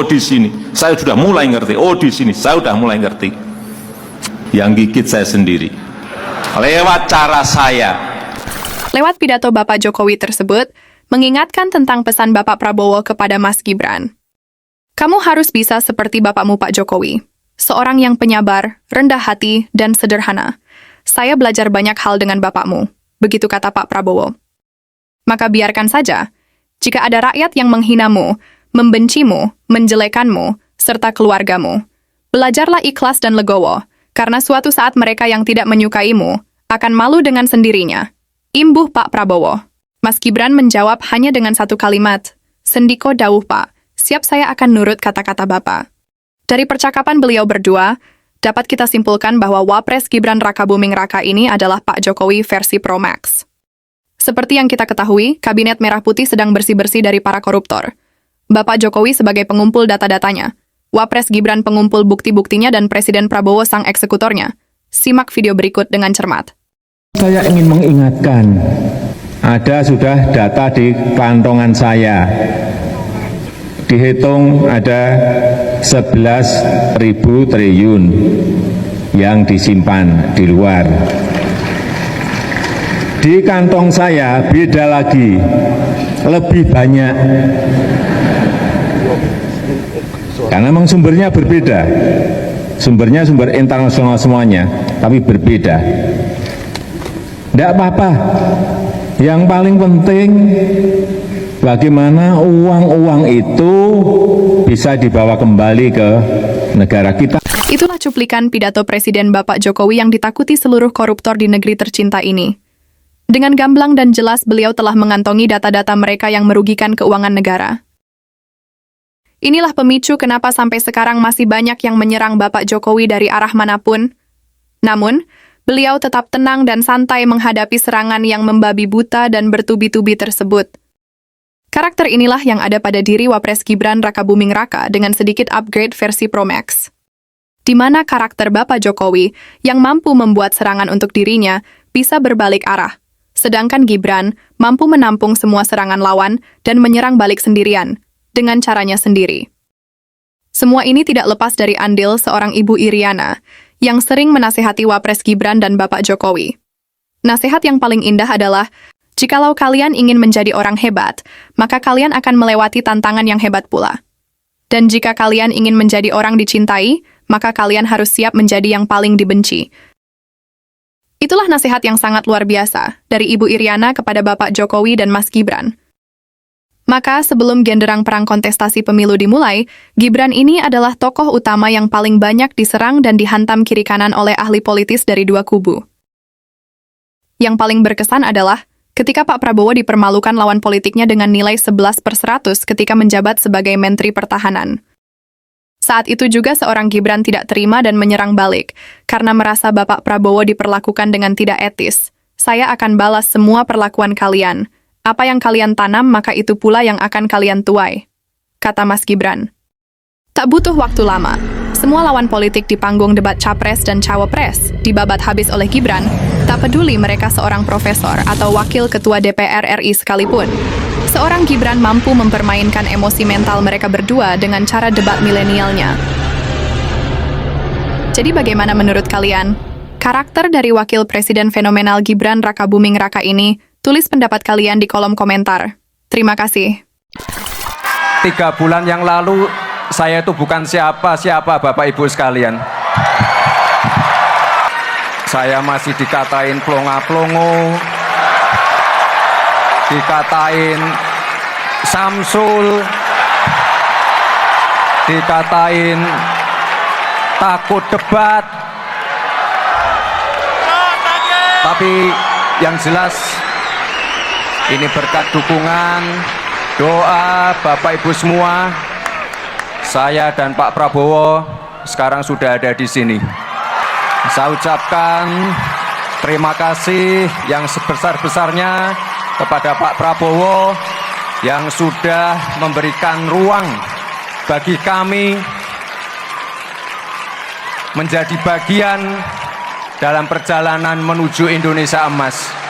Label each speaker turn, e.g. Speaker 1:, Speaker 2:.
Speaker 1: Oh di sini saya sudah mulai ngerti. Oh di sini saya sudah mulai ngerti. Yang gigit saya sendiri. Lewat cara saya.
Speaker 2: Lewat pidato Bapak Jokowi tersebut, mengingatkan tentang pesan Bapak Prabowo kepada Mas Gibran. Kamu harus bisa seperti bapakmu Pak Jokowi. Seorang yang penyabar, rendah hati, dan sederhana. Saya belajar banyak hal dengan bapakmu. Begitu kata Pak Prabowo. Maka biarkan saja, jika ada rakyat yang menghinamu, membencimu, menjelekanmu, serta keluargamu. Belajarlah ikhlas dan legowo, karena suatu saat mereka yang tidak menyukaimu akan malu dengan sendirinya. Imbuh Pak Prabowo. Mas Gibran menjawab hanya dengan satu kalimat, Sendiko dawuh Pak, siap saya akan nurut kata-kata Bapak. Dari percakapan beliau berdua, dapat kita simpulkan bahwa Wapres Gibran Rakabuming Raka ini adalah Pak Jokowi versi Pro Max. Seperti yang kita ketahui, Kabinet Merah Putih sedang bersih-bersih dari para koruptor. Bapak Jokowi sebagai pengumpul data-datanya, Wapres Gibran pengumpul bukti-buktinya dan Presiden Prabowo sang eksekutornya. Simak video berikut dengan cermat.
Speaker 3: Saya ingin mengingatkan, ada sudah data di kantongan saya. Dihitung ada 11.000 triliun yang disimpan di luar. Di kantong saya beda lagi, lebih banyak. Karena memang sumbernya berbeda. Sumbernya sumber internasional semuanya, tapi berbeda. Tidak apa-apa. Yang paling penting bagaimana uang-uang itu bisa dibawa kembali ke negara kita.
Speaker 2: Itulah cuplikan pidato Presiden Bapak Jokowi yang ditakuti seluruh koruptor di negeri tercinta ini. Dengan gamblang dan jelas beliau telah mengantongi data-data mereka yang merugikan keuangan negara. Inilah pemicu kenapa sampai sekarang masih banyak yang menyerang Bapak Jokowi dari arah manapun. Namun, beliau tetap tenang dan santai menghadapi serangan yang membabi buta dan bertubi-tubi tersebut. Karakter inilah yang ada pada diri Wapres Gibran Rakabuming Raka dengan sedikit upgrade versi Pro Max. Di mana karakter Bapak Jokowi yang mampu membuat serangan untuk dirinya bisa berbalik arah. Sedangkan Gibran mampu menampung semua serangan lawan dan menyerang balik sendirian, dengan caranya sendiri. Semua ini tidak lepas dari andil seorang Ibu Iriana, yang sering menasehati Wapres Gibran dan Bapak Jokowi. Nasihat yang paling indah adalah, jikalau kalian ingin menjadi orang hebat, maka kalian akan melewati tantangan yang hebat pula. Dan jika kalian ingin menjadi orang dicintai, maka kalian harus siap menjadi yang paling dibenci. Itulah nasihat yang sangat luar biasa dari Ibu Iriana kepada Bapak Jokowi dan Mas Gibran. Maka sebelum genderang perang kontestasi pemilu dimulai, Gibran ini adalah tokoh utama yang paling banyak diserang dan dihantam kiri kanan oleh ahli politis dari dua kubu. Yang paling berkesan adalah ketika Pak Prabowo dipermalukan lawan politiknya dengan nilai 11/100 ketika menjabat sebagai Menteri Pertahanan. Saat itu juga seorang Gibran tidak terima dan menyerang balik, karena merasa Bapak Prabowo diperlakukan dengan tidak etis. Saya akan balas semua perlakuan kalian. Apa yang kalian tanam, maka itu pula yang akan kalian tuai, kata Mas Gibran. Tak butuh waktu lama, semua lawan politik di panggung debat Capres dan Cawapres dibabat habis oleh Gibran, tak peduli mereka seorang profesor atau wakil ketua DPR RI sekalipun. Seorang Gibran mampu mempermainkan emosi mental mereka berdua dengan cara debat milenialnya. Jadi bagaimana menurut kalian? Karakter dari wakil presiden fenomenal Gibran Rakabuming Raka ini. Tulis pendapat kalian di kolom komentar. Terima kasih.
Speaker 4: 3 bulan yang lalu, saya itu bukan siapa-siapa Bapak Ibu sekalian. Saya masih dikatain plonga-plongo, dikatain Samsul, dikatain takut debat. Tapi yang jelas, ini berkat dukungan, doa Bapak Ibu semua, saya dan Pak Prabowo sekarang sudah ada di sini. Saya ucapkan terima kasih yang sebesar-besarnya kepada Pak Prabowo yang sudah memberikan ruang bagi kami menjadi bagian dalam perjalanan menuju Indonesia Emas.